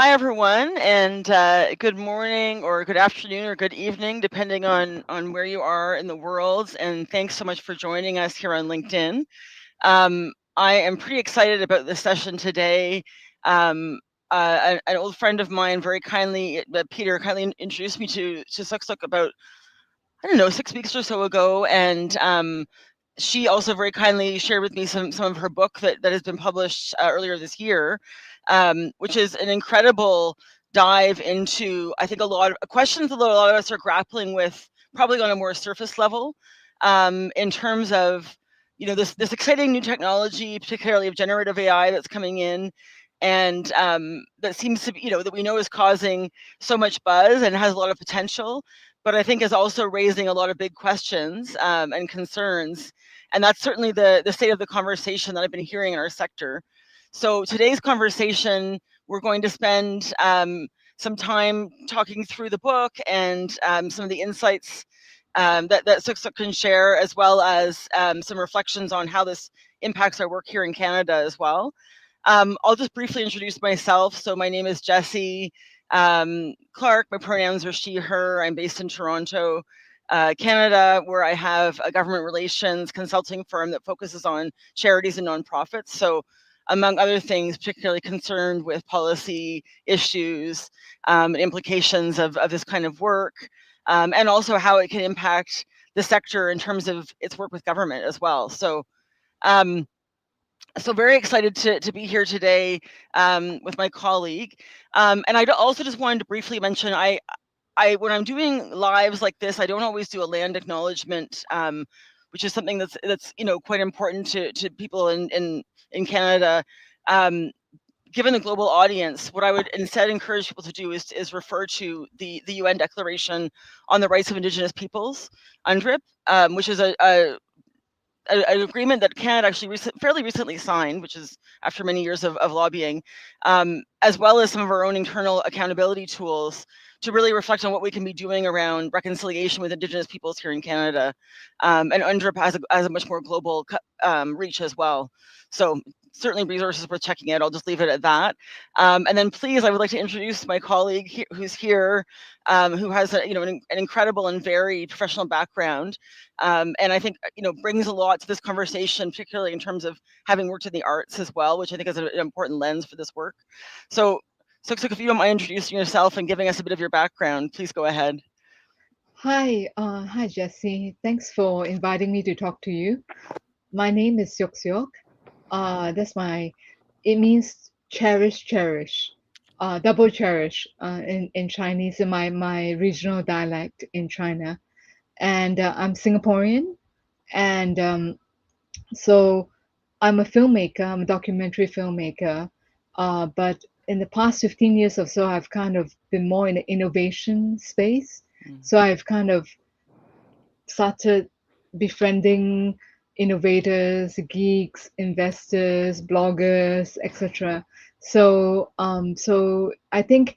Hi, everyone, and good morning, or good afternoon, or good evening, depending on where you are in the world. And thanks so much for joining us here on LinkedIn. I am pretty excited about this session today. An old friend of mine, very kindly, Peter, kindly introduced me to Suksuk about, I don't know, 6 weeks or so ago, and she also very kindly shared with me some of her book that has been published earlier this year, which is an incredible dive into, I think, a lot of questions that a lot of us are grappling with, probably on a more surface level, in terms of this exciting new technology, particularly of generative AI that's coming in. And that seems to be, that we know is causing so much buzz and has a lot of potential, but I think is also raising a lot of big questions and concerns. And that's certainly the state of the conversation that I've been hearing in our sector. So today's conversation, we're going to spend some time talking through the book and some of the insights that Suksuk can share, as well as some reflections on how this impacts our work here in Canada as well. I'll just briefly introduce myself. So my name is Jessie Clark. My pronouns are she, her. I'm based in Toronto, Canada, where I have a government relations consulting firm that focuses on charities and nonprofits. So, among other things, particularly concerned with policy issues and implications of this kind of work, and also how it can impact the sector in terms of its work with government as well. Um, so very excited to be here today with my colleague. And I also just wanted to briefly mention, when I'm doing lives like this, I don't always do a land acknowledgement, which is something that's quite important to people in Canada. Um, Given the global audience, what I would instead encourage people to do is refer to the UN Declaration on the Rights of Indigenous Peoples, UNDRIP, which is an agreement that Canada actually fairly recently signed, which is after many years of lobbying, as well as some of our own internal accountability tools to really reflect on what we can be doing around reconciliation with Indigenous peoples here in Canada. And UNDRIP has a much more global reach as well. So certainly resources worth checking out. I'll just leave it at that. And then please, I would like to introduce my colleague who's here, who has an incredible and varied professional background, and I think brings a lot to this conversation, particularly in terms of having worked in the arts as well, which I think is an important lens for this work. So if you don't mind introducing yourself and giving us a bit of your background, please go ahead. Hi Jesse. Thanks for inviting me to talk to you. My name is Syok Syok. It means cherish, cherish, double cherish in Chinese, in my regional dialect in China. And I'm Singaporean. And so I'm a filmmaker, I'm a documentary filmmaker. But in the past 15 years or so, I've kind of been more in the innovation space. So I've kind of started befriending innovators, geeks, investors, bloggers, etc. So I think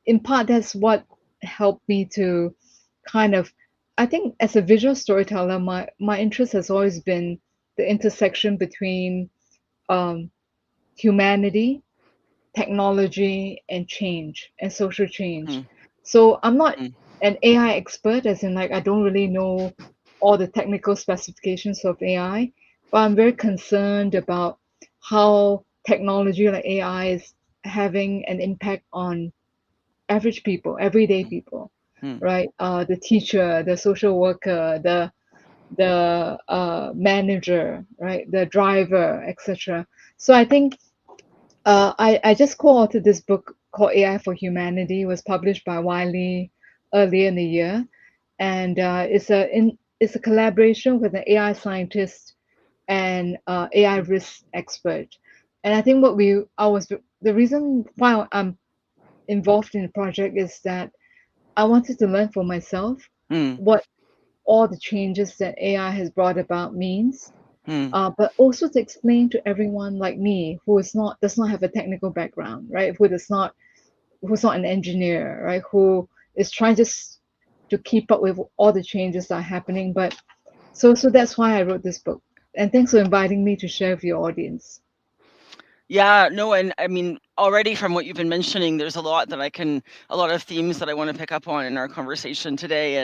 in part that's what helped me to kind of, I think as a visual storyteller, my interest has always been the intersection between um, humanity, technology, and change and social change. Mm, So I'm not mm, an AI expert, as in like I don't really know all the technical specifications of AI, but I'm very concerned about how technology like AI is having an impact on average people, everyday mm, people, mm, right? The teacher, the social worker, the manager, right? The driver, etc. So I think I just co-authored this book called AI for Humanity. It was published by Wiley earlier in the year, and it's a collaboration with an AI scientist and AI risk expert. And I think the reason why I'm involved in the project is that I wanted to learn for myself mm, what all the changes that AI has brought about means, mm, but also to explain to everyone like me who does not have a technical background, right? Who's not an engineer, right? Who is trying just to keep up with all the changes that are happening. But so that's why I wrote this book. And thanks for inviting me to share with your audience. Yeah, no, and I mean, already from what you've been mentioning, there's a lot of themes that I want to pick up on in our conversation today.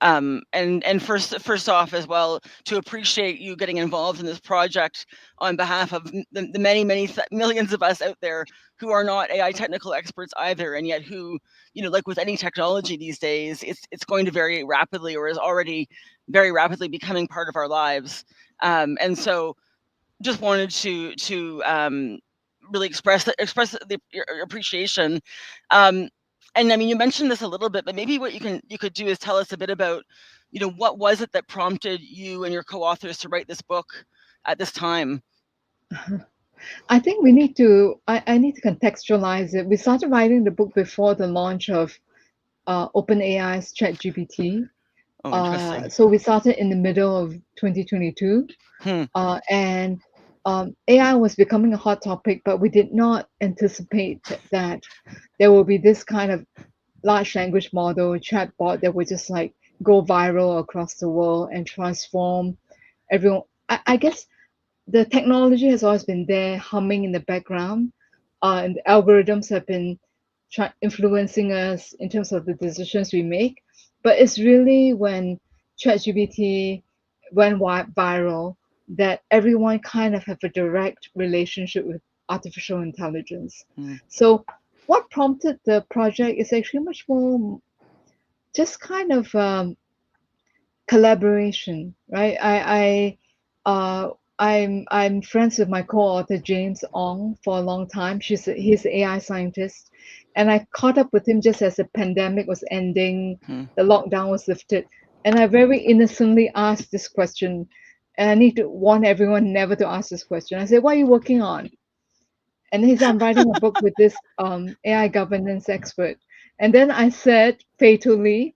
And first off as well, to appreciate you getting involved in this project on behalf of the many millions of us out there who are not AI technical experts either, and yet who, like with any technology these days, it's going to very rapidly, or is already very rapidly becoming part of our lives. And so just wanted to really express your appreciation. Um, and I mean, you mentioned this a little bit, but maybe what you could do is tell us a bit about, what was it that prompted you and your co-authors to write this book at this time? I think we need to, I need to contextualize it. We started writing the book before the launch of OpenAI's ChatGPT. Oh, interesting. So we started in the middle of 2022, Hmm. and AI was becoming a hot topic, but we did not anticipate that there will be this kind of large language model chatbot that would just like go viral across the world and transform everyone. I guess the technology has always been there humming in the background, and the algorithms have been influencing us in terms of the decisions we make. But it's really when ChatGPT went viral that everyone kind of have a direct relationship with artificial intelligence. Hmm. So what prompted the project is actually much more just kind of collaboration, right? I'm friends with my co-author James Ong for a long time. He's an AI scientist, and I caught up with him just as the pandemic was ending, Hmm. the lockdown was lifted, and I very innocently asked this question. And I need to warn everyone never to ask this question. I said, "What are you working on?" And he said, "I'm writing a book with this AI governance expert." And then I said, fatally,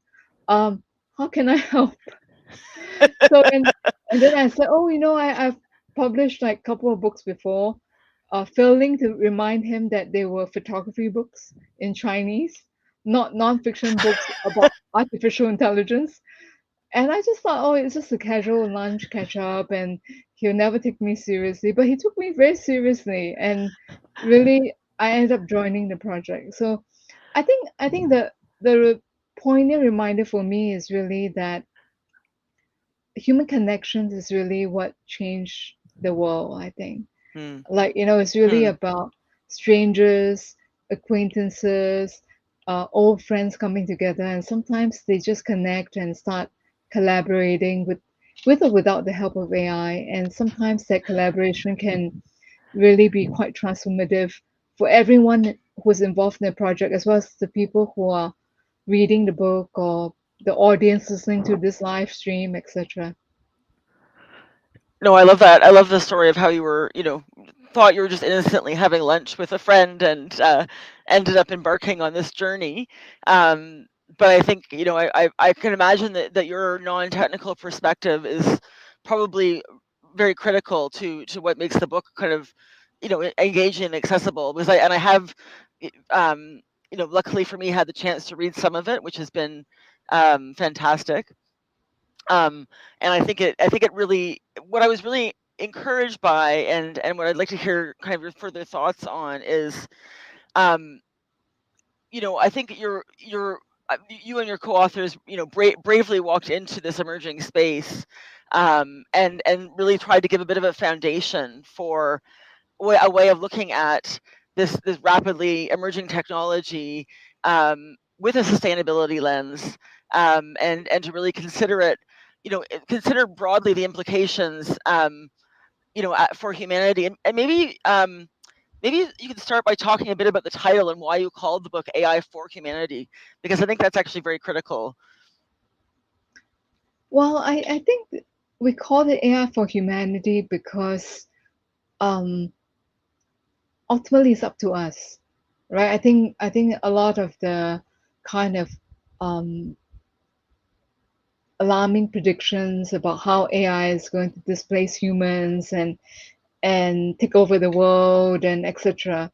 "How can I help?" So and then I said, "Oh, I've published like a couple of books before," failing to remind him that they were photography books in Chinese, not non-fiction books about artificial intelligence. And I just thought, oh, it's just a casual lunch catch up, and he'll never take me seriously. But he took me very seriously, and really, I ended up joining the project. So I think the poignant reminder for me is really that human connections is really what changed the world, I think. Hmm. Like, it's really Hmm. about strangers, acquaintances, old friends coming together, and sometimes they just connect and start collaborating with or without the help of AI. And sometimes that collaboration can really be quite transformative for everyone who's involved in the project, as well as the people who are reading the book or the audience listening to this live stream, etc. No, I love that. I love the story of how you were, thought you were just innocently having lunch with a friend and ended up embarking on this journey. Um, but I think, I can imagine that your non-technical perspective is probably very critical to what makes the book kind of, engaging and accessible. Because I have, luckily for me, had the chance to read some of it, which has been fantastic. um, and I think it really, what I was really encouraged by, and what I'd like to hear kind of your further thoughts on is, um, I think you and your co-authors, bravely walked into this emerging space, and really tried to give a bit of a foundation for a way of looking at this rapidly emerging technology, with a sustainability lens, and to really consider it, consider broadly the implications, for humanity, and maybe you could start by talking a bit about the title and why you called the book AI for Humanity, because I think that's actually very critical. Well, I think we call it AI for humanity because um, ultimately it's up to us, right? I think a lot of the kind of um, alarming predictions about how AI is going to displace humans and take over the world and etc.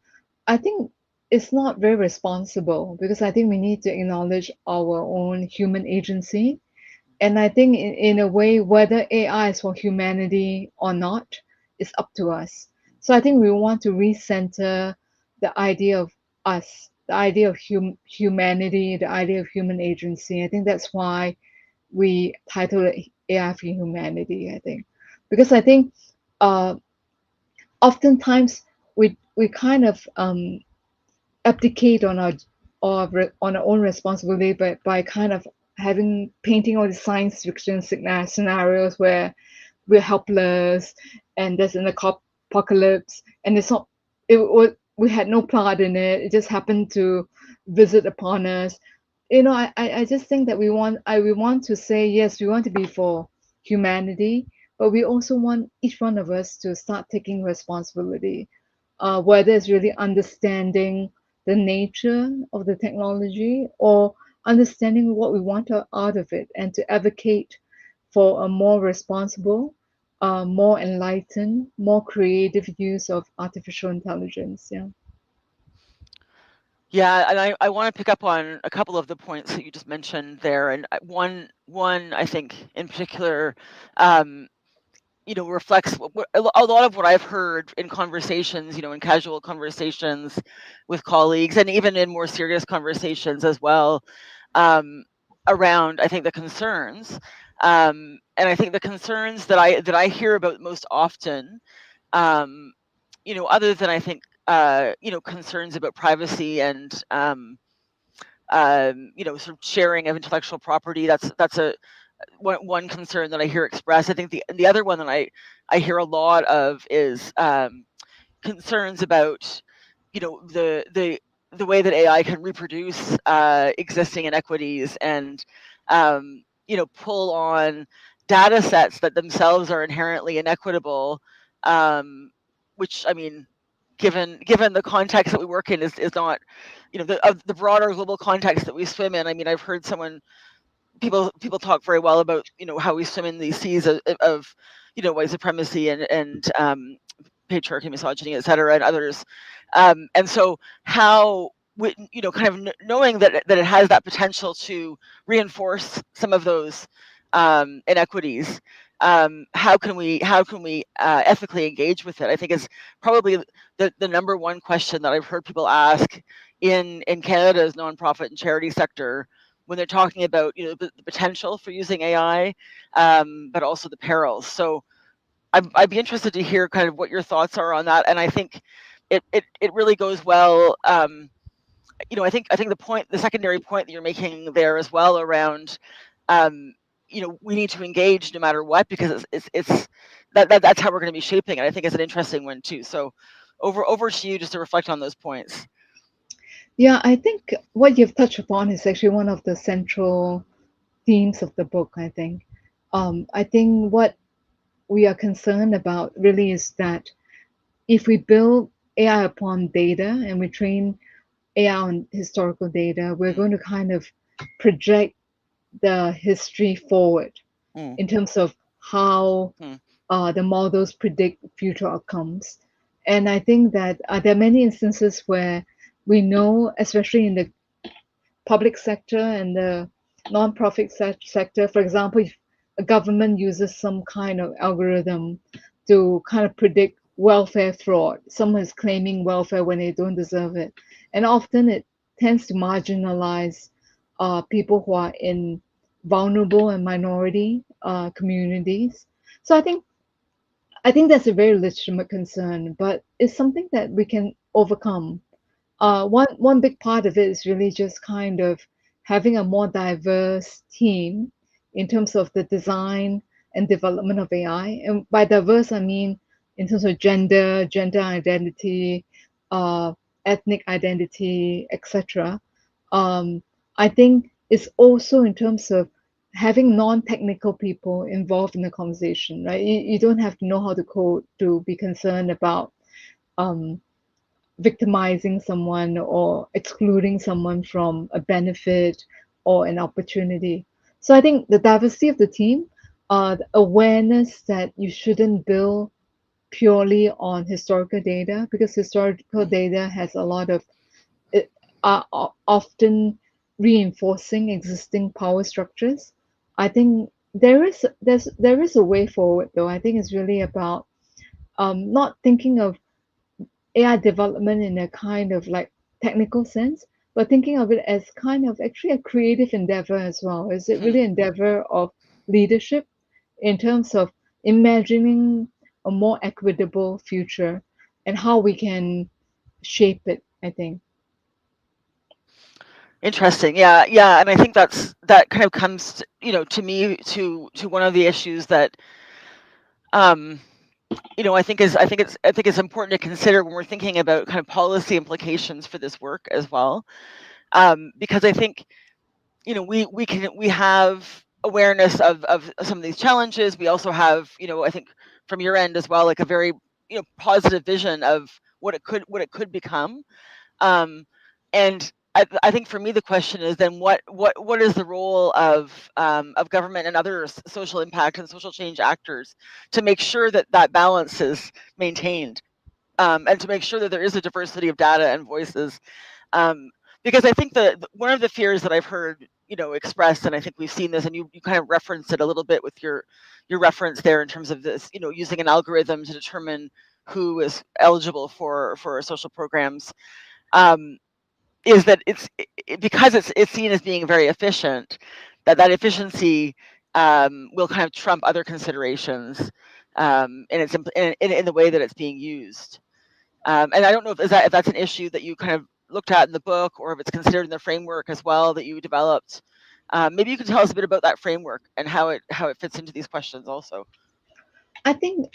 I think it's not very responsible because I think we need to acknowledge our own human agency. And I think in a way, whether AI is for humanity or not, is up to us. So I think we want to recenter the idea of us, the idea of humanity, the idea of human agency. I think that's why we titled it AI for Humanity, I think. Because I think uh, oftentimes we kind of abdicate on on our own responsibility by kind of having painting all the science fiction scenarios where we're helpless and there's an apocalypse and it's not we had no part in it. It just happened to visit upon us. I just think that we want to say yes, we want to be for humanity, but we also want each one of us to start taking responsibility, whether it's really understanding the nature of the technology or understanding what we want out of it and to advocate for a more responsible, more enlightened, more creative use of artificial intelligence. Yeah. Yeah, and I want to pick up on a couple of the points that you just mentioned there, and one I think in particular, um, reflects a lot of what I've heard in conversations, in casual conversations with colleagues, and even in more serious conversations as well, um, around I think the concerns, and I think the concerns that I hear about most often, um, other than I think concerns about privacy and sort of sharing of intellectual property. That's a one concern that I hear expressed. I think the other one that I hear a lot of is concerns about the way that AI can reproduce existing inequities and pull on data sets that themselves are inherently inequitable, which I mean, given the context that we work in is not the broader global context that we swim in. I mean, I've heard people talk very well about how we swim in these seas of white supremacy and patriarchy, misogyny, et cetera, and others. And so how kind of knowing that it has that potential to reinforce some of those inequities. How can we ethically engage with it? I think is probably the number one question that I've heard people ask in Canada's nonprofit and charity sector when they're talking about the potential for using AI, but also the perils. So I'd be interested to hear kind of what your thoughts are on that. And I think it really goes well. I think the secondary point that you're making there as well around, um, we need to engage no matter what because it's that's how we're going to be shaping it. I think it's an interesting one too. So over to you just to reflect on those points. Yeah, I think what you've touched upon is actually one of the central themes of the book, I think. I think what we are concerned about really is that if we build AI upon data and we train AI on historical data, we're Mm, going to kind of project the history forward mm, in terms of how mm, the models predict future outcomes. And I think that there are many instances where we know, especially in the public sector and the non-profit sector, for example, if a government uses some kind of algorithm to kind of predict welfare fraud, someone is claiming welfare when they don't deserve it. And often it tends to marginalize people who are in vulnerable and minority communities. So I think that's a very legitimate concern, but it's something that we can overcome. One big part of it is really just kind of having a more diverse team in terms of the design and development of AI. And by diverse, I mean in terms of gender identity, uh, ethnic identity, etc. I think it's also in terms of having non-technical people involved in the conversation, right? You don't have to know how to code to be concerned about um, victimizing someone or excluding someone from a benefit or an opportunity. So I think the diversity of the team, the awareness that you shouldn't build purely on historical data because historical mm. data has a lot of it are often reinforcing existing power structures. I think there is a way forward though. I think it's really about not thinking of AI development in a kind of like technical sense, but thinking of it as kind of actually a creative endeavor as well. Is it Hmm. really an endeavor of leadership in terms of imagining a more equitable future and how we can shape it, I think. Interesting. Yeah, yeah, and I think that kind of comes, to me to one of the issues that um, I think it's important to consider when we're thinking about kind of policy implications for this work as well. Because I think we have awareness of some of these challenges. We also have, I think from your end as well, like a very positive vision of what it could become. Um, and I think for me the question is then what is the role of government and other social impact and social change actors to make sure that that balance is maintained, and to make sure that there is a diversity of data and voices, um, because I think one of the fears that I've heard expressed, and I think we've seen this, and you kind of referenced it a little bit with your reference there in terms of this, using an algorithm to determine who is eligible for social programs, um, is that because it's seen as being very efficient, that efficiency will kind of trump other considerations, in the way that it's being used. And I don't know if that's an issue that you kind of looked at in the book, or if it's considered in the framework as well that you developed. Maybe you could tell us a bit about that framework and how it fits into these questions also. I think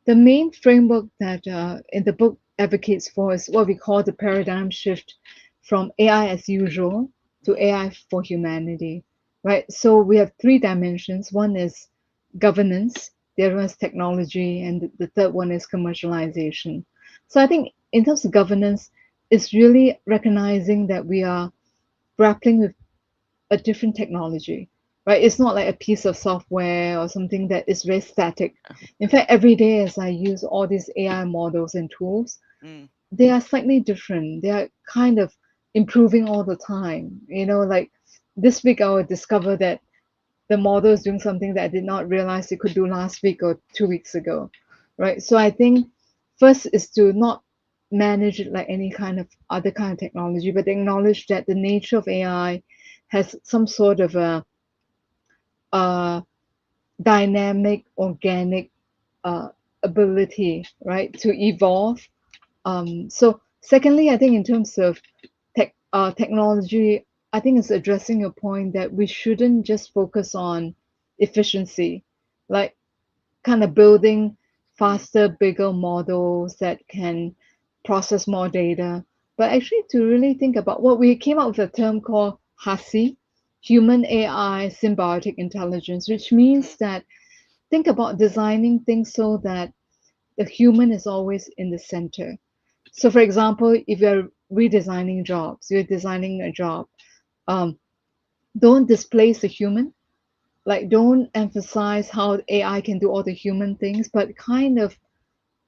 the main framework that in the book advocates for is what we call the paradigm shift from AI as usual to Mm, AI for humanity, right? So we have three dimensions. One is governance, the other one is technology, and the third one is commercialization. So I think in terms of governance, it's really recognizing that we are grappling with a different technology, right? It's not like a piece of software or something that is very static. In fact, every day as I use all these AI models and tools, mm, they are slightly different. They are kind of improving all the time. Like this week I would discover that the model is doing something that I did not realize it could do last week or 2 weeks ago, right? So I think first is to not manage it like any kind of other kind of technology, but acknowledge that the nature of AI has some sort of a dynamic, organic uh, ability, right, to evolve. So, secondly, I think in terms of technology, I think it's addressing your point that we shouldn't just focus on efficiency, like kind of building mm, faster, bigger models that can process more data, but actually to really think about what we came up with a term called HASI, Human AI Symbiotic Intelligence, which mhm, means that think about designing things so that the human is always in the center. So, for example, if you're redesigning jobs, you're designing a job, um, don't displace the human, like don't emphasize how AI can do all the human things, but kind of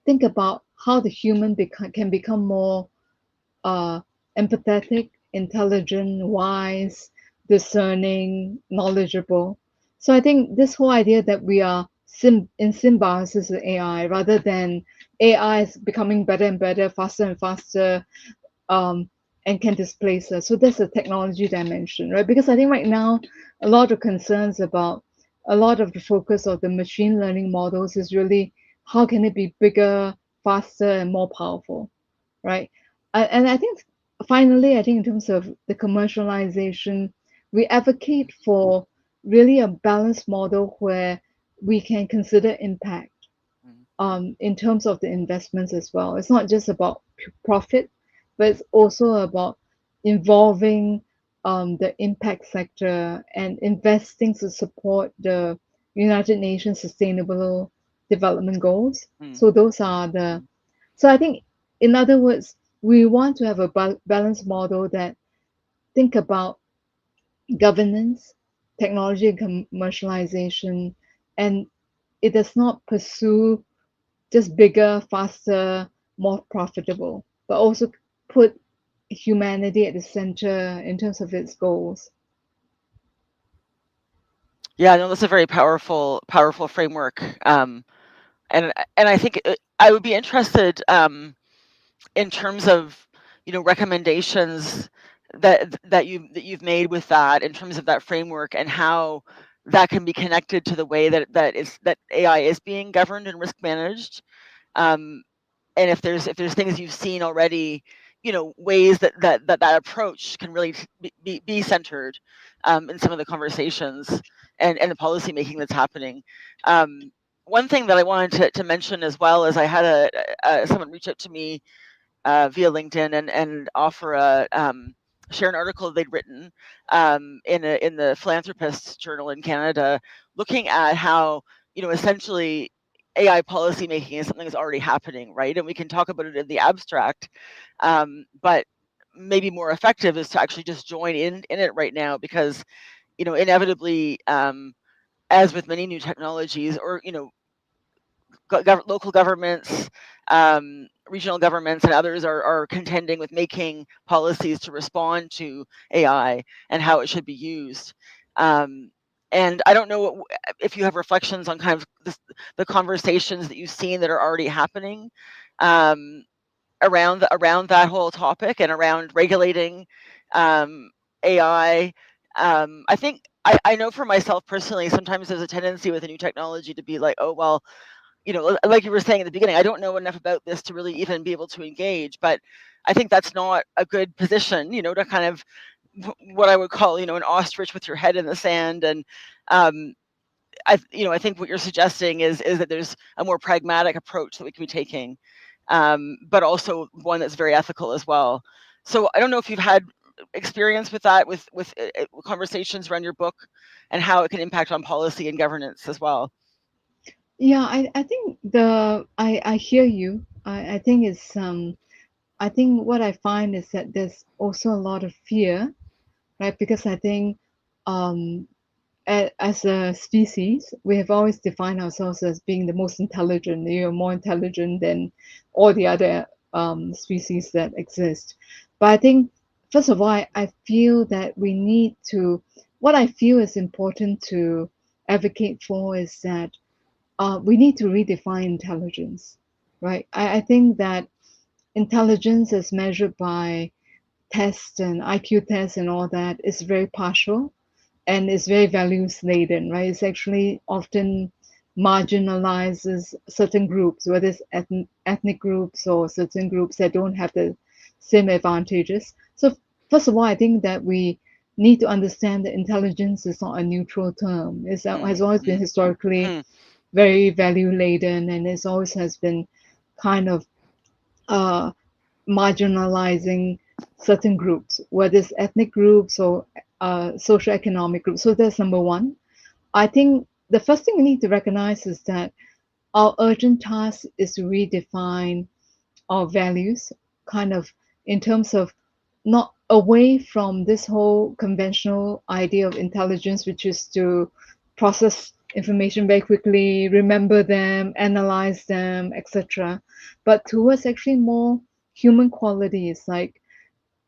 think about how the human can become more uh, empathetic, intelligent, wise, discerning, knowledgeable. So I think this whole idea that we are in symbiosis with AI rather than AI is becoming better and better, faster and faster, um, and can displace us. So that's the technology dimension, right? Because I think right now, a lot of concerns about a lot of the focus of the machine learning models is really how can it be bigger, faster, and more powerful, right? And I think finally, I think in terms of the commercialization, we advocate for really a balanced model where we can consider impact mm, in terms of the investments as well. It's not just about profit, but it's also about involving the impact sector and investing to support the United Nations Sustainable Development Goals. mm, So those are so I think, in other words, we want to have a balanced model that think about governance, technology and commercialization, and it does not pursue just bigger, faster, more profitable, but also put humanity at the center in terms of its goals. yeah, no, that's a very powerful framework. And I think I would be interested. in terms of, recommendations that you've made with that, in terms of that framework, and how that can be connected to the way that AI is being governed and risk managed. Um, and if there's things you've seen already, ways that approach can really be centered in some of the conversations and the policy making that's happening. Um, One thing that I wanted to mention as well is I had someone reach out to me via LinkedIn and offer share an article they'd written in the Philanthropist Journal in Canada, looking at how, essentially AI policy making is something that's already happening, right? And we can talk about it in the abstract, but maybe more effective is to actually just join in it right now, because, inevitably, as with many new technologies, or, local governments, regional governments, and others are contending with making policies to respond to AI and how it should be used. Um, and I don't know if you have reflections on kind of the conversations that you've seen that are already happening um, around that whole topic and around regulating AI. I think I know for myself personally, sometimes there's a tendency with a new technology to be like, oh well, like you were saying at the beginning, I don't know enough about this to really even be able to engage. But I think that's not a good position, to kind of what I would call, an ostrich with your head in the sand. And um, I think what you're suggesting is that there's a more pragmatic approach that we can be taking, but also one that's very ethical as well. So I don't know if you've had experience with that, with conversations around your book, and how it can impact on policy and governance as well. Yeah, I think I hear you. I think it's I think what I find is that there's also a lot of fear, right? Because I think um, as a species, we have always defined ourselves as being the most intelligent, more intelligent than all the other species that exist. But I think, first of all, I feel that we need to, what I feel is important to advocate for is that we need to redefine intelligence, right? I think that intelligence as measured by tests and IQ tests and all that is very partial and is very values laden, right? It's actually often marginalizes certain groups, whether it's ethnic groups or certain groups that don't have the same advantages. So, first of all, I think that we need to understand that intelligence is not a neutral term. It has always been historically Mm-hmm. very value laden, and it always has been kind of uh, marginalizing certain groups, whether it's ethnic groups or socioeconomic groups. So that's number one. I think the first thing we need to recognize is that our urgent task is to redefine our values, kind of in terms of not away from this whole conventional idea of intelligence, which is to process information very quickly, remember them, analyze them, etc., but towards actually more human qualities like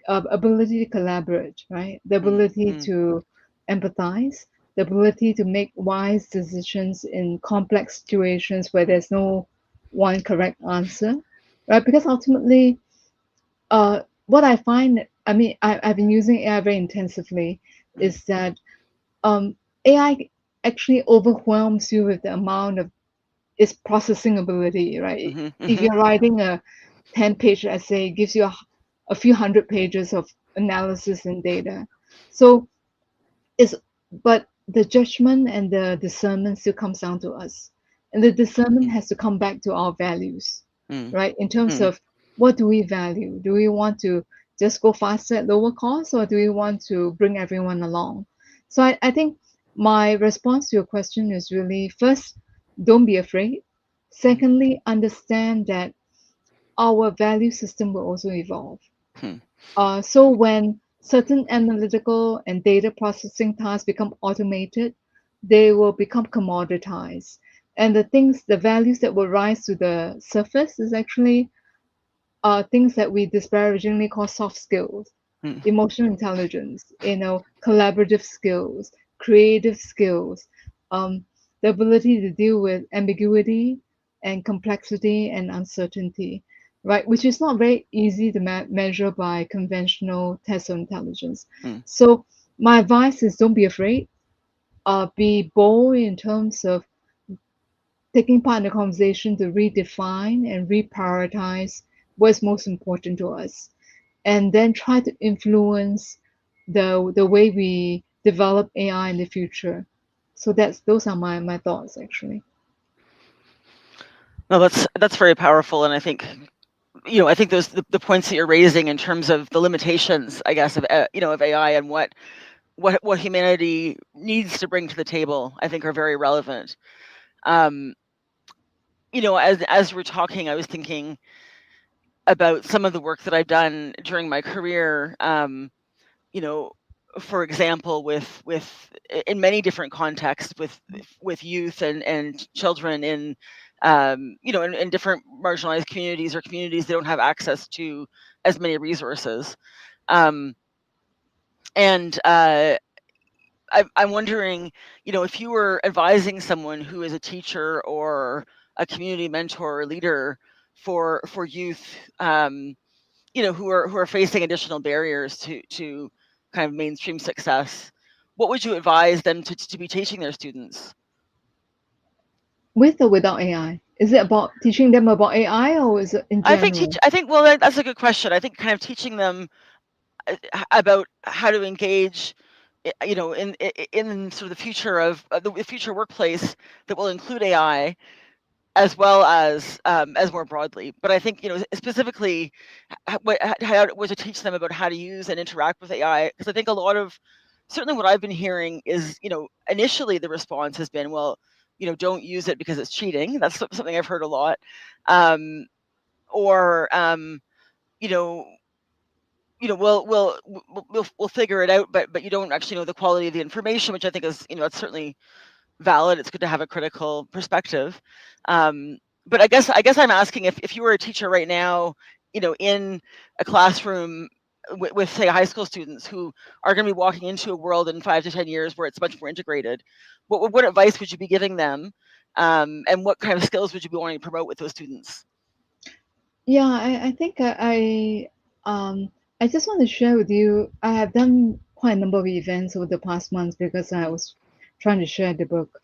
ability to collaborate, right? The ability Mm-hmm. to empathize, the ability to make wise decisions in complex situations where there's no one correct answer, right? Because ultimately, what I find, I mean, I've been using AI very intensively, is that um, AI actually overwhelms you with the amount of its processing ability, right? Mm-hmm. If Mm-hmm. you're writing a 10-page essay, it gives you a few hundred pages of analysis and data. So it's, but the judgment and the discernment still comes down to us. And the discernment has to come back to our values, Mm-hmm. right? In terms of what do we value? Do we want to just go faster at lower cost, or do we want to bring everyone along? So I think my response to your question is really first, don't be afraid. Secondly, understand that our value system will also evolve. Mm-hmm. So when certain analytical and data processing tasks become automated, they will become commoditized. And the things, the values that will rise to the surface is actually things that we disparagingly call soft skills, emotional intelligence, collaborative skills, creative skills, the ability to deal with ambiguity and complexity and uncertainty, right? Which is not very easy to measure by conventional tests of intelligence. Mm. So my advice is don't be afraid. Be bold in terms of taking part in the conversation to redefine and reprioritize what's most important to us, and then try to influence the way we develop AI in the future. So those are my thoughts actually. No, that's very powerful, and I think I think those the points that you're raising in terms of the limitations, I guess, of of AI and what humanity needs to bring to the table, I think are very relevant. Um, as we're talking, I was thinking about some of the work that I've done during my career. You know, for example, with in many different contexts with youth and children in in different marginalized communities or communities that don't have access to as many resources. Um, and I'm wondering, if you were advising someone who is a teacher or a community mentor or leader for youth, who are facing additional barriers to kind of mainstream success, what would you advise them to be teaching their students? With or without AI? Is it about teaching them about AI or is it in general? I think well that's a good question. I think kind of teaching them about how to engage in sort of the future of the future workplace that will include AI as well as more broadly. But I think specifically how was to teach them about how to use and interact with AI, because I think a lot of certainly what I've been hearing is initially the response has been, well, don't use it because it's cheating. That's something I've heard a lot. um, or you know we'll figure it out, but you don't actually know the quality of the information, which I think is it's certainly valid. It's good to have a critical perspective. Um, but I guess I'm asking if you were a teacher right now, in a classroom with say high school students who are going to be walking into a world in 5 to 10 years where it's much more integrated, what advice would you be giving them, and what kind of skills would you be wanting to promote with those students? Yeah, I think I just want to share with you. I have done quite a number of events over the past months because I Mm, was trying to share the book.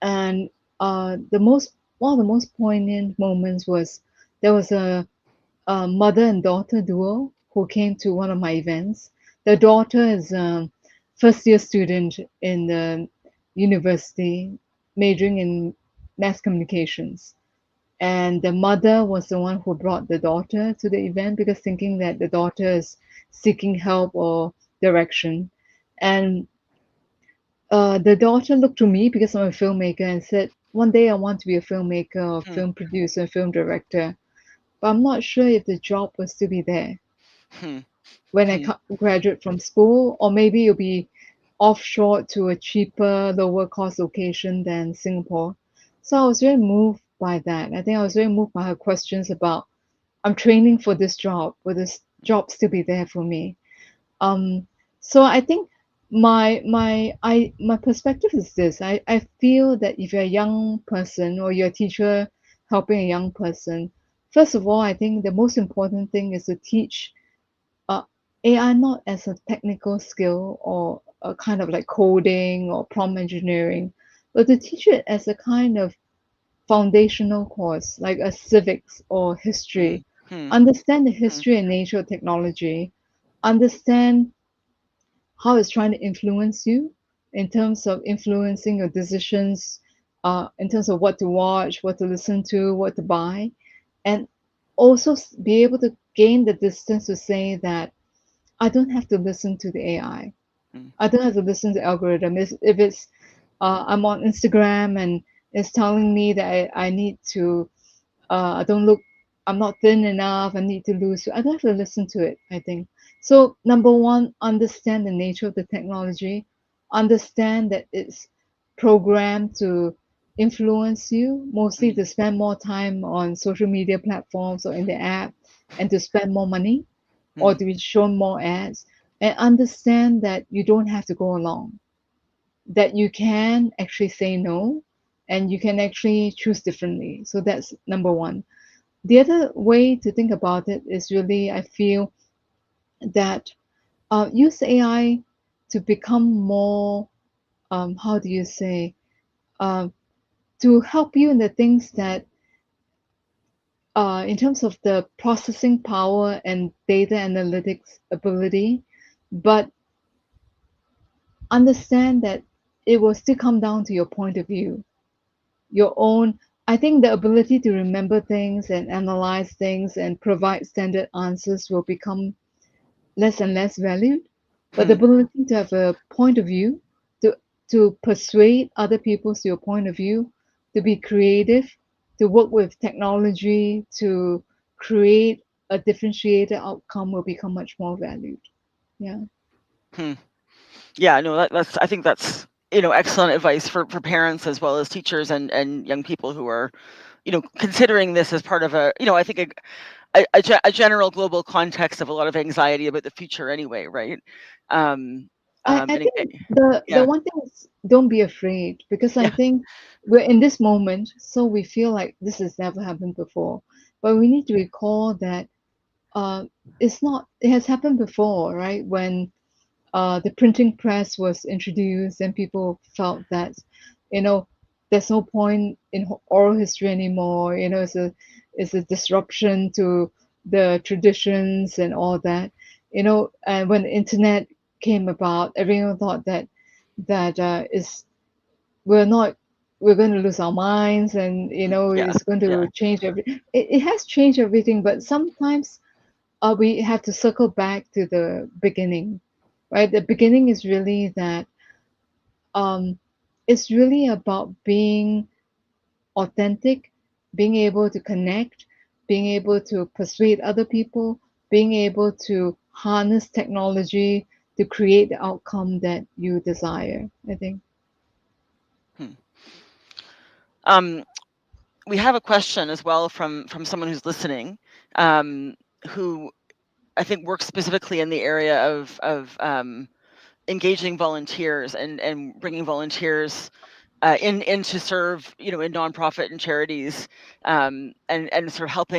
And the most one of the most poignant moments was there was a mother and daughter duo who came to one of my events. The daughter is a first year student in the university, majoring in mass communications. And the mother was the one who brought the daughter to the event because thinking that the daughter is seeking help or direction. And the daughter looked to me because I'm a filmmaker and said, one day I want to be a filmmaker or hmm, film producer, film director, but I'm not sure if the job will still be there hmm, when I hmm, graduate from school, or maybe it'll be offshore to a cheaper, lower cost location than Singapore. So I was very moved by that. I think I was very moved by her questions about I'm training for this job. Will this job still be there for me? Um, so I think my perspective is this. I feel that if you're a young person or you're a teacher helping a young person, first of all, I think the most important thing is to teach uh, AI not as a technical skill or a kind of like coding or prompt engineering, but to teach it as a kind of foundational course, like a civics or hmm, history. hmm, Understand the hmm, history and nature of technology. Understand how it's trying to influence you in terms of influencing your decisions, in terms of what to watch, what to listen to, what to buy, and also be able to gain the distance to say that I don't have to listen to the AI. hmm, I don't have to listen to algorithm. If it's I'm on Instagram and it's telling me that I need to I don't look, I'm not thin enough, I need to lose. I don't have to listen to it, I think. So, number one, understand the nature of the technology, understand that it's programmed to influence you, mostly hmm, to spend more time on social media platforms or in the app and to spend more money or hmm, to be shown more ads. And understand that you don't have to go along, that you can actually say no and you can actually choose differently. So that's number one. The other way to think about it is really, I feel that use AI to become more, how do you say, uh, to help you in the things that, in terms of the processing power and data analytics ability, but understand that it will still come down to your point of view, your own. I think the ability to remember things and analyze things and provide standard answers will become less and less valued. But the Hmm. ability to have a point of view, to persuade other people to your point of view, to be creative, to work with technology, to create a differentiated outcome will become much more valued. Yeah. Hmm. Yeah, no, that's I think that's, excellent advice for parents as well as teachers and young people who are, considering this as part of a, I think a general global context of a lot of anxiety about the future anyway, right? Um, I and think the yeah, one thing is don't be afraid, because I yeah, think we're in this moment, so we feel like this has never happened before. But we need to recall that uh, it has happened before, right? When the printing press was introduced and people felt that, you know, there's no point in oral history anymore. It's a disruption to the traditions and all that. And when the internet came about, everyone thought that is we're not we're going to lose our minds, and yeah, it's going yeah. to change it has changed everything, but sometimes we have to circle back to the beginning, right? The beginning is really that, um, it's really about being authentic, being able to connect, being able to persuade other people, being able to harness technology to create the outcome that you desire, I think. Hmm. Um, we have a question as well from someone who's listening, um, who I think works specifically in the area of engaging volunteers and bringing volunteers in to serve, in nonprofit and charities, and sort of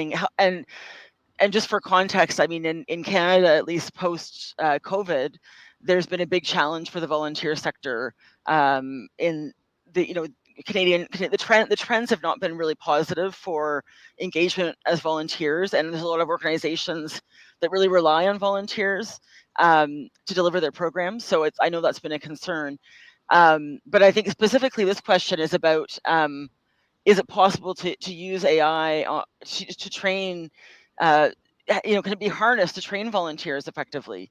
and just for context, I mean, in Canada, at least post COVID, there's been a big challenge for the volunteer sector, in the, the trends have not been really positive for engagement as volunteers, and there's a lot of organizations that really rely on volunteers to deliver their programs. So I know that's been a concern, but I think specifically this question is about, is it possible to use AI to train, uh, can it be harnessed to train volunteers effectively?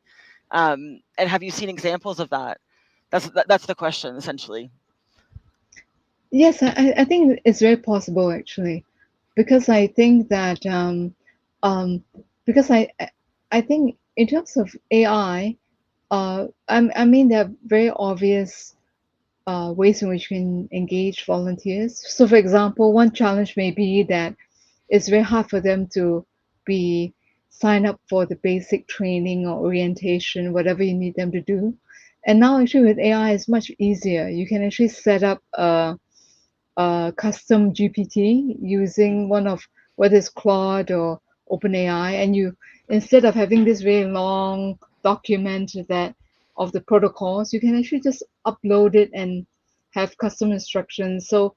And have you seen examples of that? That's the question essentially. Yes, I think it's very possible actually, because I think that um, because I think in terms of AI, I mean there are very obvious ways in which we can engage volunteers. So, for example, one challenge may be that it's very hard for them to be sign up for the basic training or orientation, whatever you need them to do. And now, actually, with AI, it's much easier. You can actually set up custom GPT using one of, whether it's Claude or OpenAI, and you, instead of having this very long document that of the protocols, you can actually just upload it and have custom instructions. So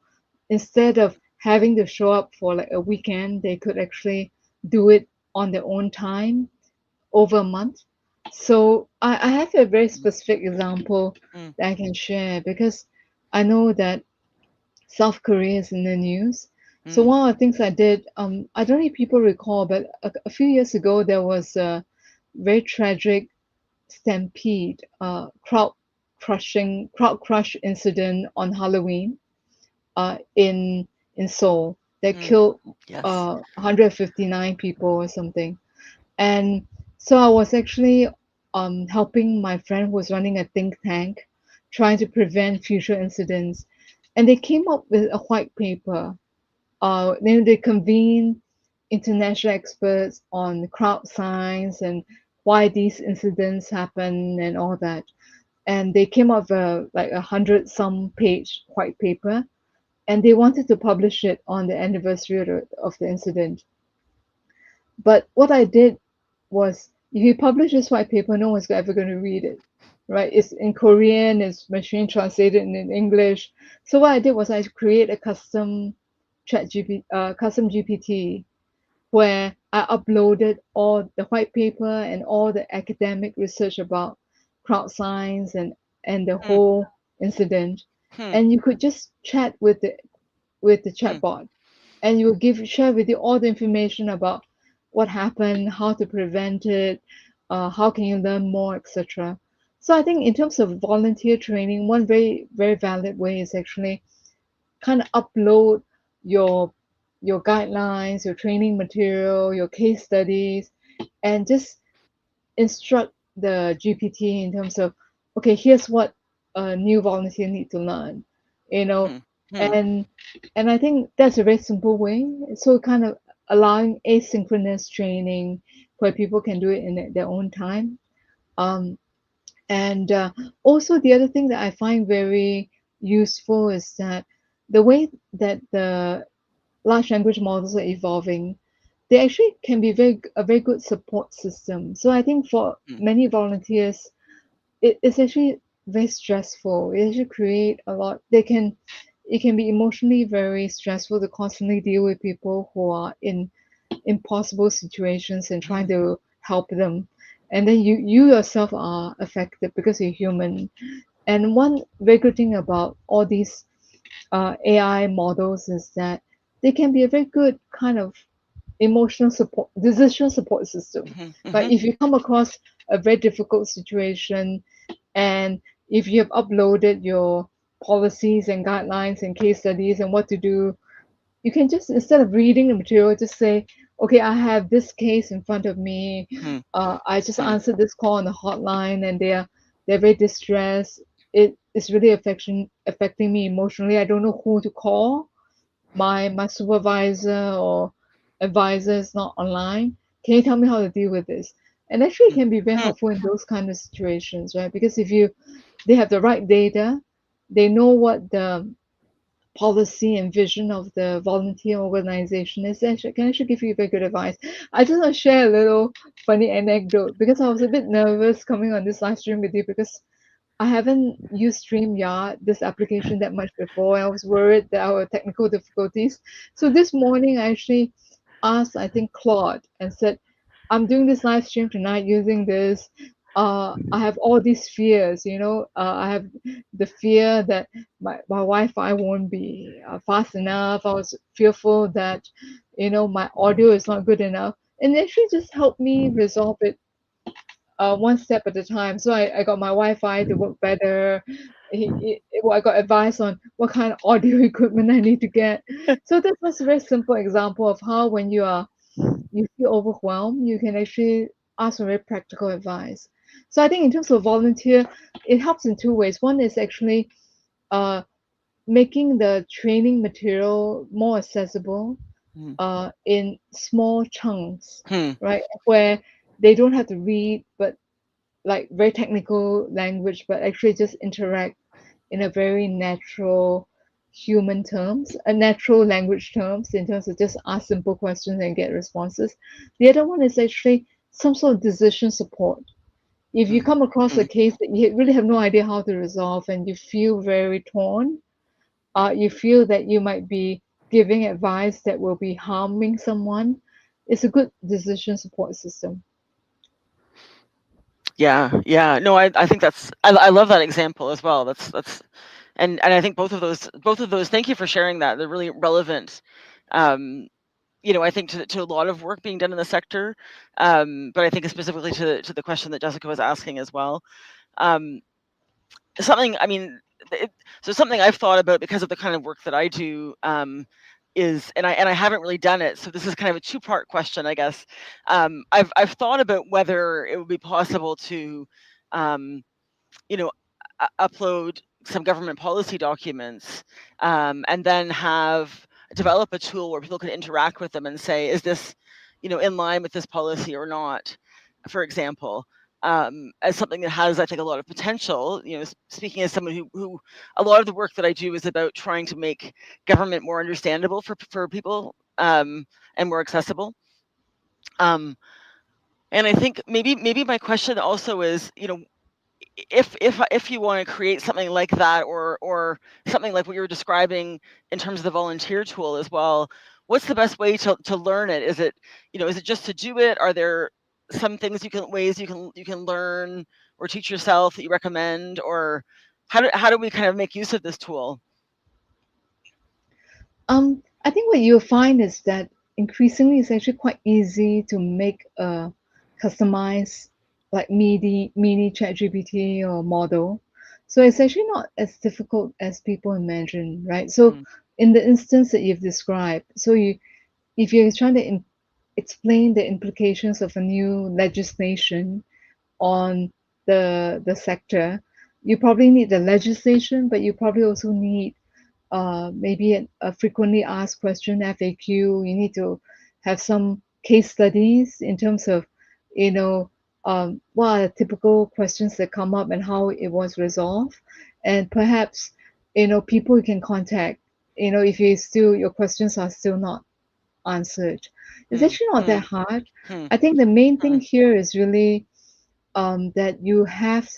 instead of having to show up for like a weekend, they could actually do it on their own time over a month. So I have a very Mm, specific example mm, that I can share, because I know that South Korea is in the news. So mm, one of the things I did, I don't know if people recall, but a few years ago there was a very tragic stampede, crowd crush incident on Halloween, in Seoul that mm. killed Yes. 159 people or something. And so I was actually helping my friend who was running a think tank, trying to prevent future incidents. And they came up with a white paper. Then they convened international experts on crowd science and why these incidents happen and all that. And they came up with like 100 some page white paper, and they wanted to publish it on the anniversary of the incident. But what I did was, if you publish this white paper, no one's ever going to read it, right? It's in Korean, it's machine translated in English. So what I did was I create a custom GPT where I uploaded all the white paper and all the academic research about crowd science and the Hmm. whole incident, Hmm. and you could just chat with the Hmm. chatbot, and you will give share with you all the information about what happened, how to prevent it, how can you learn more, etc. So I think in terms of volunteer training, one very valid way is actually kind of upload your your guidelines, your training material, your case studies, and just instruct the GPT in terms of, okay, here's what a new volunteer need to learn, you know, Hmm. Hmm. and and I think that's a very simple way. So kind of allowing asynchronous training where people can do it in their own time. Um, and Also, the other thing that I find very useful is that the way that the large language models are evolving, they actually can be a very good support system. So I think for Hmm. many volunteers, it's actually very stressful. It actually create a lot. It can be emotionally very stressful to constantly deal with people who are in impossible situations and trying Hmm. to help them. And then you yourself are affected because you're human. And one very good thing about all these AI models is that they can be a very good kind of emotional support, decision support system. Hmm. But Hmm. if you come across a very difficult situation, and if you have uploaded your policies and guidelines and case studies and what to do, you can just, instead of reading the material, just say, okay, I have this case in front of me. Hmm. I just Hmm. answered this call on the hotline, and they're very distressed. It is really affecting me emotionally. I don't know who to call. My supervisor or advisor is not online. Can you tell me how to deal with this? And actually, it Hmm. can be very Hmm. helpful in those kind of situations, right? Because if they have the right data, they know what the policy and vision of the volunteer organization is, actually can actually give you very good advice. I just want to share a little funny anecdote because I was a bit nervous coming on this live stream with you because I haven't used StreamYard, this application, that much before. I was worried that our technical difficulties. So this morning, I actually asked, I think, Claude and said, I'm doing this live stream tonight using this. I have all these fears, I have the fear that my Wi-Fi won't be fast enough. I was fearful that, my audio is not good enough. And it actually just helped me resolve it one step at a time. So I got my Wi-Fi to work better. I got advice on what kind of audio equipment I need to get. So that's just a very simple example of how when you feel overwhelmed, you can actually ask for very practical advice. So I think in terms of volunteer, it helps in two ways. One is actually uh, making the training material more accessible Hmm. in small chunks, Hmm. right? Where they don't have to read, but like very technical language, but actually just interact in a very natural human terms, a natural language terms, in terms of just ask simple questions and get responses. The other one is actually some sort of decision support. If you Hmm. come across a Hmm. case that you really have no idea how to resolve and you feel very torn, you feel that you might be giving advice that will be harming someone, it's a good decision support system. Yeah. Yeah. No, I think I love that example as well. That's and I think both of those. Thank you for sharing that. They're really relevant. Um, I think to a lot of work being done in the sector, but I think specifically to the question that Jessica was asking as well. Um, something I mean, it, so something I've thought about because of the kind of work that I do, is, and I haven't really done it. So this is kind of a two-part question, I guess. I've thought about whether it would be possible to, um, you know, upload some government policy documents, and then develop a tool where people can interact with them and say, is this, in line with this policy or not, for example, as something that has, I think, a lot of potential. Speaking as someone who a lot of the work that I do is about trying to make government more understandable for people, and more accessible. Um, and I think maybe my question also is, if you want to create something like that, or something like what you were describing in terms of the volunteer tool as well, what's the best way to learn it? Is it just to do it? Are there some things ways you can learn or teach yourself that you recommend, or how do we kind of make use of this tool? I think what you'll find is that increasingly it's actually quite easy to make a customized like mini ChatGPT or model. So it's actually not as difficult as people imagine, right? So Mm, in the instance that you've described, so if you're trying to explain the implications of a new legislation on the sector, you probably need the legislation, but you probably also need maybe a frequently asked question FAQ. You need to have some case studies in terms of, you know, what are the typical questions that come up and how it was resolved, and perhaps, people you can contact. If your questions are still not answered, it's hmm, actually not that hmm, hard. hmm, I think the main hmm, thing here is really that you have.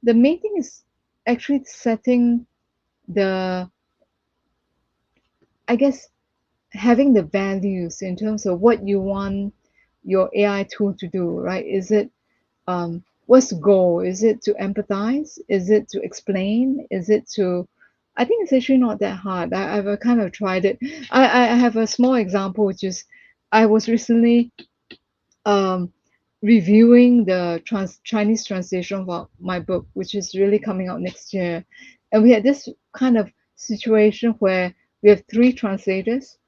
The main thing is actually setting the, I guess, having the values in terms of what you want your AI tool to do, right? Is it what's the goal? Is it to empathize? Is it to explain? Is it to I think it's actually not that hard. I've kind of tried it. I have a small example, which is I was recently um, reviewing the Chinese translation of my book, which is really coming out next year. And we had this kind of situation where we have three translators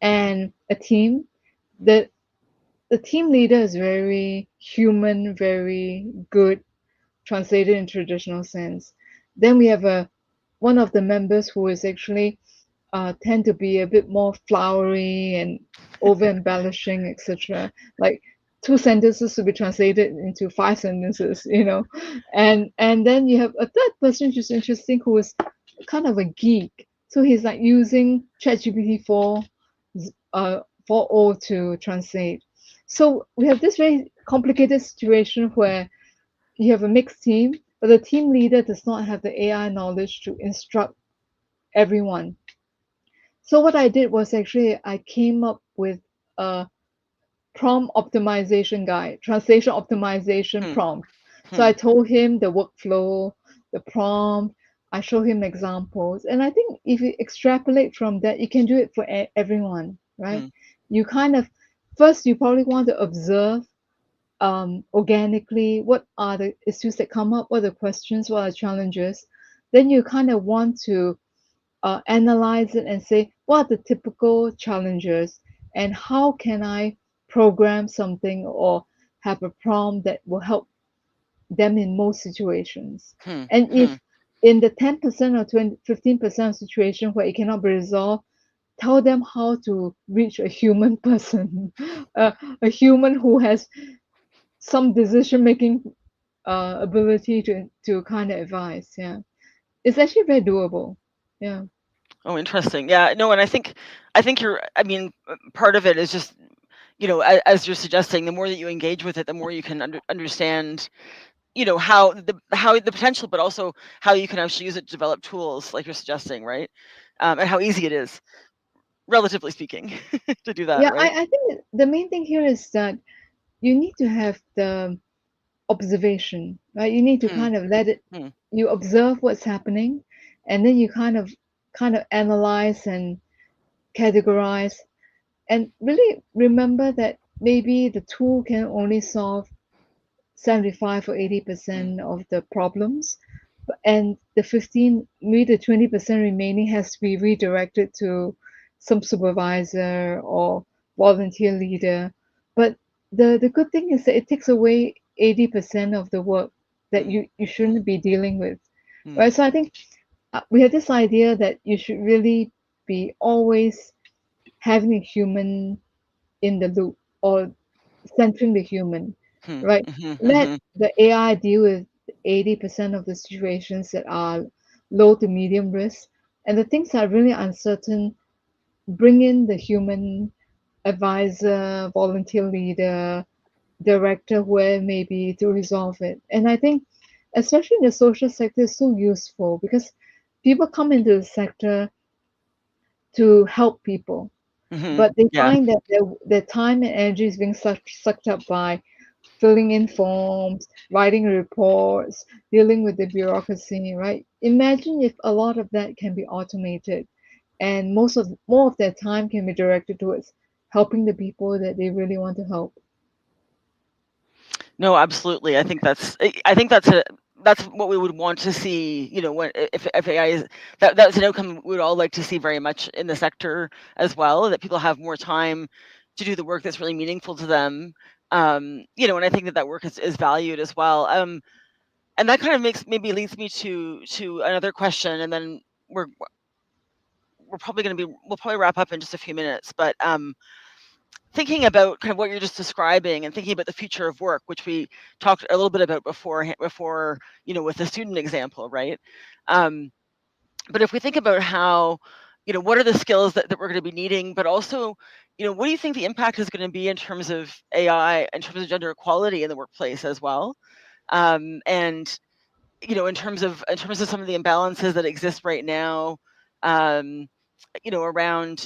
and a team. The the team leader is very human, very good, translated in traditional sense. Then we have a one of the members who is actually tend to be a bit more flowery and over embellishing, etc. Like two sentences to be translated into five sentences. And then you have a third person who's interesting, who is kind of a geek. So he's like using ChatGPT 4.0 to translate. So we have this very complicated situation where you have a mixed team, but the team leader does not have the AI knowledge to instruct everyone. So what I did was actually I came up with a prompt optimization guide, translation optimization hmm, prompt. So hmm, I told him the workflow, the prompt, I showed him examples. And I think if you extrapolate from that, you can do it for everyone, right? hmm, You kind of, first, you probably want to observe organically what are the issues that come up, what are the questions, what are the challenges. Then you kind of want to analyze it and say what are the typical challenges and how can I program something or have a prompt that will help them in most situations. hmm, And hmm. if in the 10% or 20, 15% of situation where it cannot be resolved, tell them how to reach a human person, a human who has some decision making ability to kind of advise. Yeah, it's actually very doable. Yeah. Oh, interesting. Yeah, no, and I think I mean, part of it is just, as you're suggesting, the more that you engage with it, the more you can understand, how the potential, but also how you can actually use it to develop tools like you're suggesting, right? And how easy it is, relatively speaking, to do that, Yeah, right? I think the main thing here is that you need to have the observation, right? You need to Hmm, kind of let it, hmm, you observe what's happening, and then you kind of analyze and categorize, and really remember that maybe the tool can only solve 75 or hmm, 80% of the problems, and the 15, maybe the 20% remaining has to be redirected to some supervisor or volunteer leader. But the good thing is that it takes away 80% of the work that hmm, you hmm, shouldn't be dealing with, hmm, right? So I think we have this idea that you should really be always having a human in the loop, or centering the human, hmm, right? hmm, Let hmm, the AI deal with 80% of the situations that are low to medium risk. And the things that are really uncertain, bring in the human advisor, volunteer leader, director, where maybe to resolve it. And I think, especially in the social sector, is so useful because people come into the sector to help people, Hmm. but they Yeah. find that their time and energy is being sucked up by filling in forms, writing reports, dealing with the bureaucracy, right? Imagine if a lot of that can be automated and more of their time can be directed towards helping the people that they really want to help. No, absolutely. I think that's what we would want to see. When if AI is that's an outcome we would all like to see very much in the sector as well. That people have more time to do the work that's really meaningful to them. And I think that work is valued as well. And that kind of maybe leads me to another question, and then we're we're probably going to be we'll probably wrap up in just a few minutes. But thinking about kind of what you're just describing and thinking about the future of work, which we talked a little bit about before, with the student example, right? Um, but if we think about how, what are the skills that we're going to be needing, but also, what do you think the impact is going to be in terms of AI, in terms of gender equality in the workplace as well? And in terms of some of the imbalances that exist right now, um, around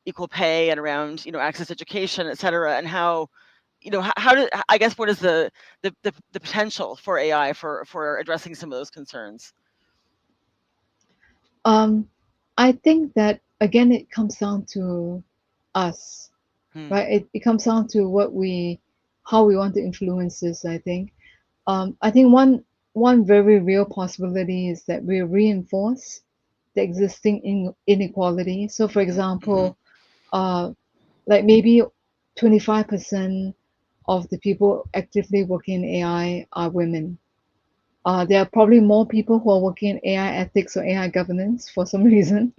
equal pay and around access to education, et cetera, and how how do I guess what is the potential for AI for addressing some of those concerns? Um, I think that again, it comes down to us, Hmm. right? It comes down to how we want to influence this. I think one very real possibility is that we reinforce the existing inequality. So, for Hmm. example, uh, like maybe 25% of the people actively working in AI are women. There are probably more people who are working in AI ethics or AI governance for some reason.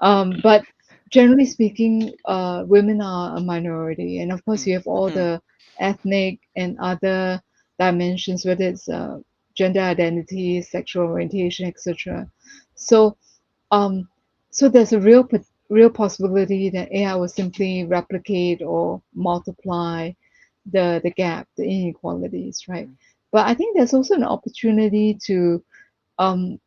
But generally speaking, women are a minority. And of course, you have all Hmm. the ethnic and other dimensions, whether it's gender identity, sexual orientation, etc. So, um, so there's a real possibility that AI will simply replicate or multiply the gap, the inequalities, right? But I think there's also an opportunity um,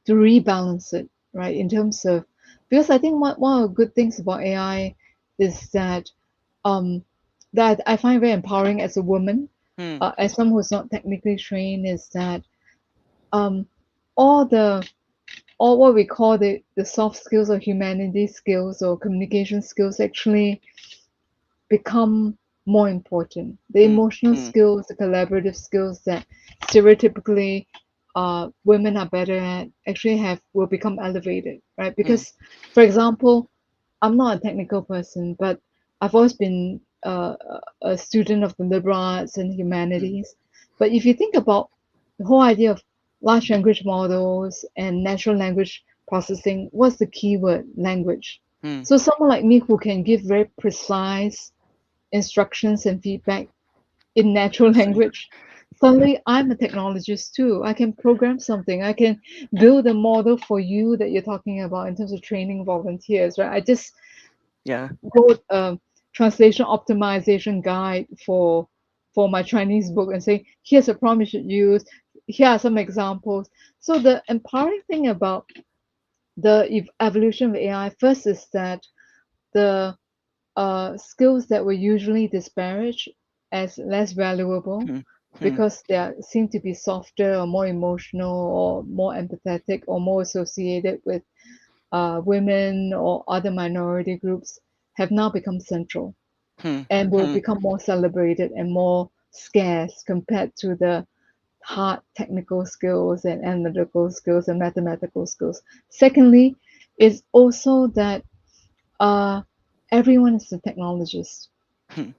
to rebalance it, right? In terms of because I think one of the good things about AI is um, that I find very empowering as a woman, Hmm. as someone who's not technically trained, is that um, all the all what we call the soft skills or humanity skills or communication skills actually become more important. The Hmm. emotional Hmm. skills, the collaborative skills that stereotypically women are better at actually have will become elevated, right? Hmm. Because, for example, I'm not a technical person, but I've always been a student of the liberal arts and Hmm. humanities. But if you think about the whole idea of large language models and natural language processing, what's the key word? Language. Hmm. So someone like me who can give very precise instructions and feedback in natural Interesting. language, suddenly I'm a technologist too. I can program something. I can build a model for you that you're talking about in terms of training volunteers, right? I just Yeah. wrote a translation optimization guide for my Chinese book and say, here's a prompt you should use. Here are some examples. So the empowering thing about the evolution of AI first is that the skills that were usually disparaged as less valuable Hmm. Hmm. because seem to be softer or more emotional or more empathetic or more associated with women or other minority groups have now become central Hmm. and will Hmm. become more celebrated and more scarce compared to the hard technical skills and analytical skills and mathematical skills. Secondly, is also that uh, everyone is a technologist. Hmm.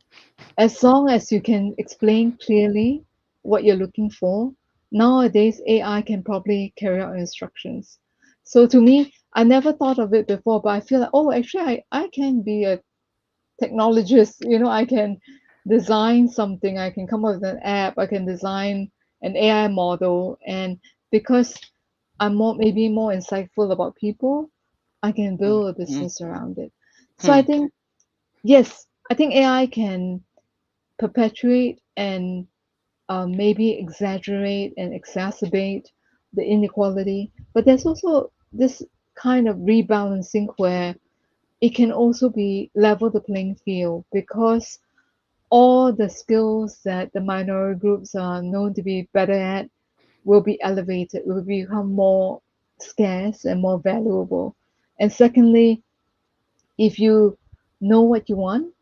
As long as you can explain clearly what you're looking for, nowadays AI can probably carry out instructions. So to me, I never thought of it before, but I feel like, oh, actually, I can be a technologist. I can design something, I can come up with an app, I can design an AI model. And because I'm maybe more insightful about people, I can Hmm. build a Hmm. business around it. So I Hmm. think yes, I think AI can perpetuate and maybe exaggerate and exacerbate the inequality, but there's also this kind of rebalancing where it can also be level the playing field because all the skills that the minority groups are known to be better at will be elevated, will become more scarce and more valuable. And secondly, if you know what you want,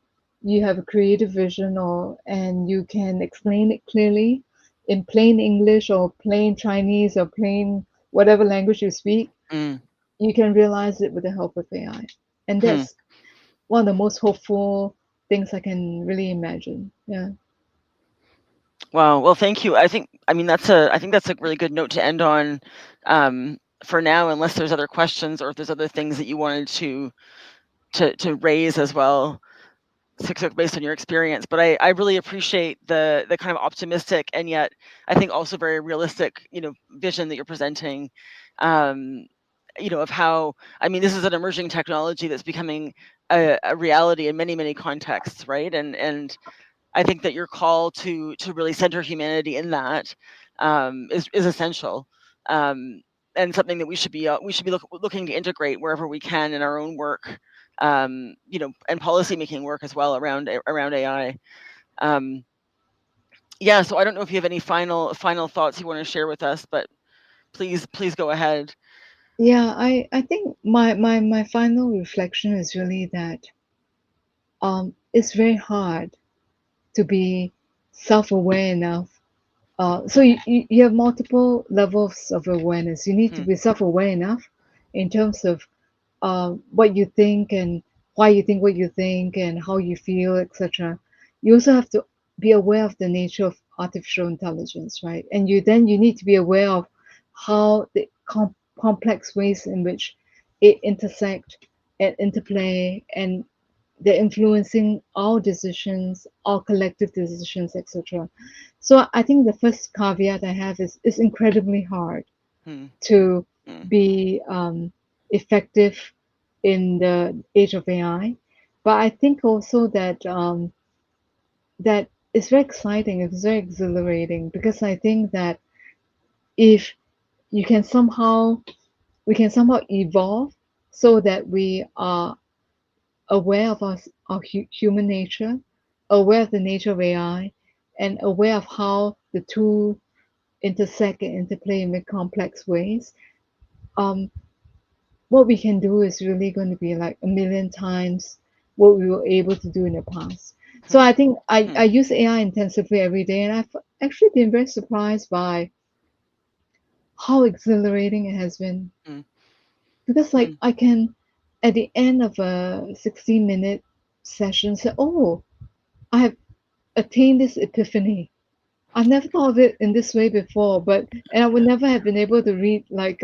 you have a creative vision or and you can explain it clearly in plain English or plain Chinese or plain whatever language you speak, Mm, you can realize it with the help of AI. And hmm. that's one of the most hopeful things I can really imagine. Yeah. Wow. Well, thank you. I think that's a really good note to end on, for now, unless there's other questions or if there's other things that you wanted to raise as well, based on your experience. But I really appreciate the kind of optimistic and yet I think also very realistic, vision that you're presenting. Um, of how, this is an emerging technology that's becoming a reality in many, many contexts, right? And I think that your call to really center humanity in that, is essential, um, and something that we should be looking to integrate wherever we can in our own work, and policy making work as well around AI. Um, yeah, so I don't know if you have any final thoughts you want to share with us, but please go ahead. Yeah, I think my final reflection is really that it's very hard to be self-aware enough. So you have multiple levels of awareness. You need to Hmm, be self-aware enough in terms of what you think and why you think what you think and how you feel, etc. You also have to be aware of the nature of artificial intelligence, right? And you need to be aware of how the complex ways in which it intersect and interplay and they're influencing our decisions, our collective decisions, etc. So I think the first caveat I have is it's incredibly hard hmm, to hmm, be effective in the age of AI. But I think also that that it's very exciting, it's very exhilarating because I think that if you can somehow we can somehow evolve so that we are aware of our human nature, aware of the nature of AI, and aware of how the two intersect and interplay in very complex ways. Um, what we can do is really going to be like a million times what we were able to do in the past. So hmm, I think hmm, I use AI intensively every day, and I've actually been very surprised by how exhilarating it has been. hmm, Because hmm, like I can, at the end of a 60-minute session, say, "Oh, I have attained this epiphany. I've never thought of it in this way before, but and I would never have been able to read like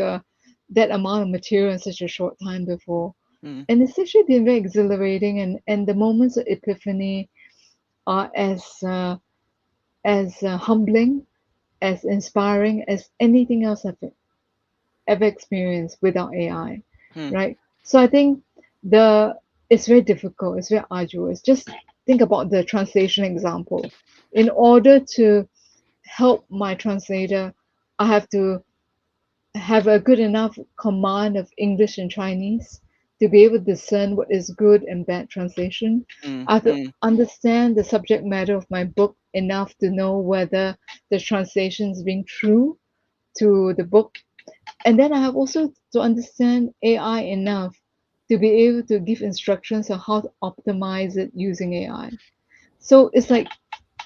that amount of material in such a short time before." hmm, And it's actually been very exhilarating, and the moments of epiphany are as humbling, as inspiring as anything else I've ever experienced without AI, hmm, right? So I think the it's very difficult, it's very arduous. Just think about the translation example. In order to help my translator, I have to have a good enough command of English and Chinese to be able to discern what is good and bad translation. hmm, I have to hmm, understand the subject matter of my book enough to know whether the translation is being true to the book. And then I have also to understand AI enough to be able to give instructions on how to optimize it using AI. So it's like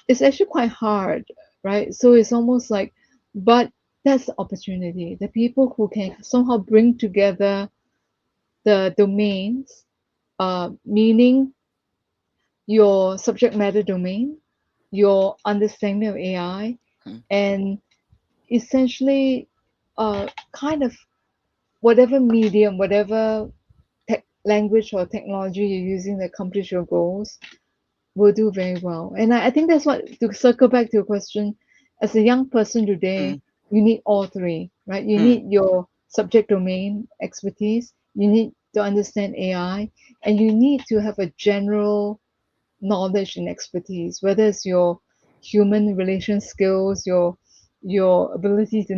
it's actually quite hard, right? So it's almost like, but that's the opportunity. The people who can somehow bring together the domains, meaning your subject matter domain, your understanding of AI, hmm, and essentially, kind of whatever medium, whatever language or technology you're using to accomplish your goals, will do very well. And I think that's what, to circle back to your question, as a young person hmm, today, you need all three, right? You hmm, need your subject domain expertise, you need to understand AI, and you need to have a general knowledge and expertise, whether it's your human relation skills, your ability to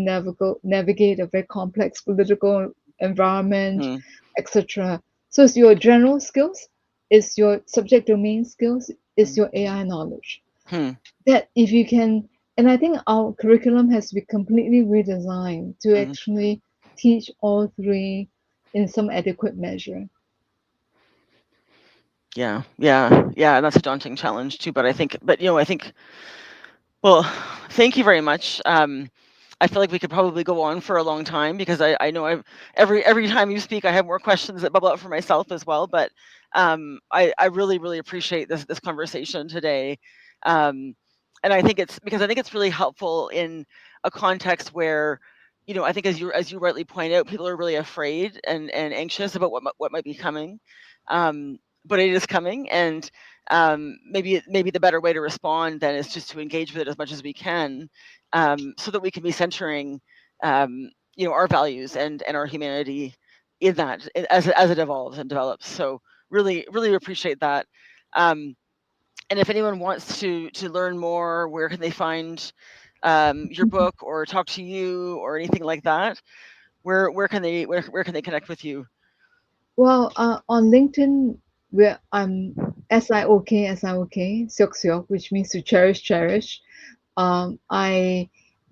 navigate a very complex political environment, Hmm. etc. So it's your general skills, it's your subject domain skills, it's Hmm. your AI knowledge. Hmm. That if you can, and I think our curriculum has to be completely redesigned to Hmm. actually teach all three in some adequate measure. Yeah, yeah, yeah. That's a daunting challenge too. But I think, but I think, well, thank you very much. I feel like we could probably go on for a long time because I know every time you speak, I have more questions that bubble up for myself as well. But I really appreciate this conversation today, um, and I think it's because I think it's really helpful in a context where, I think as you rightly point out, people are really afraid and anxious about what might be coming, um, but it is coming, and maybe the better way to respond then is just to engage with it as much as we can, so that we can be centering, our values and our humanity in that as it evolves and develops. So really appreciate that. Um, and if anyone wants to learn more, where can they find your book or talk to you or anything like that? Where can they connect with you? Well, on LinkedIn, where I'm SIOK, Siok Siok, which means to cherish, cherish. I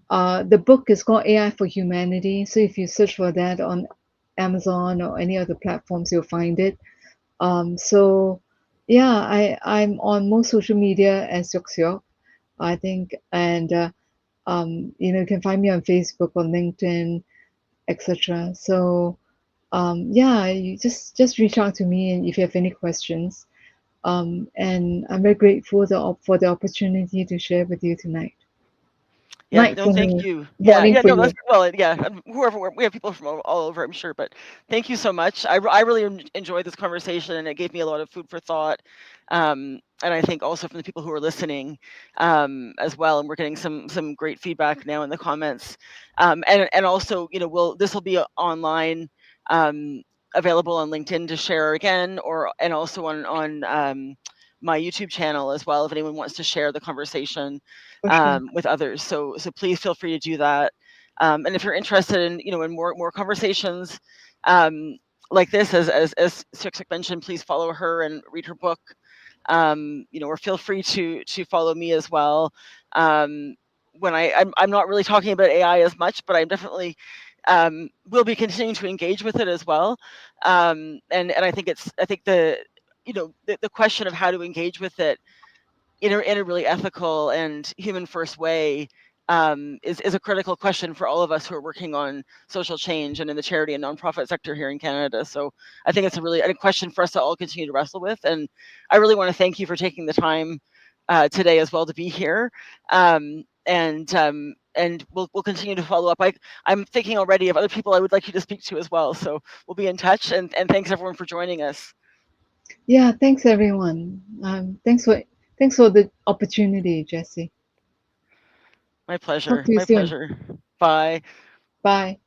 The book is called AI for Humanity. So if you search for that on Amazon or any other platforms, you'll find it. So yeah, I'm on most social media as Siok Siok, I think, and you can find me on Facebook, on LinkedIn, etc. So yeah, you just reach out to me and if you have any questions. And I'm very grateful for the opportunity to share with you tonight. Yeah, Night no, for thank me, you. Yeah, morning yeah, for no, that's you. well, yeah, whoever we have people from all over, I'm sure, but thank you so much. I really enjoyed this conversation, and it gave me a lot of food for thought. And I think also from the people who are listening, as well, and we're getting some great feedback now in the comments. And also, this will be online, um, available on LinkedIn to share again, and also on my YouTube channel as well, if anyone wants to share the conversation For sure. with others. So please feel free to do that. And if you're interested in in more conversations, um, like this, as Suk mentioned, please follow her and read her book. Or feel free to follow me as well. When I'm not really talking about AI as much, but I'm definitely will be continuing to engage with it as well. And I think the question of how to engage with it in a really ethical and human first way, is a critical question for all of us who are working on social change and in the charity and nonprofit sector here in Canada. So I think it's a question for us to all continue to wrestle with. And I really want to thank you for taking the time today as well to be here. And we'll continue to follow up. I'm thinking already of other people I would like you to speak to as well. So we'll be in touch. And thanks everyone for joining us. Yeah, thanks everyone. Thanks for the opportunity, Jesse. My Talk pleasure. to you My soon. pleasure. Bye. Bye.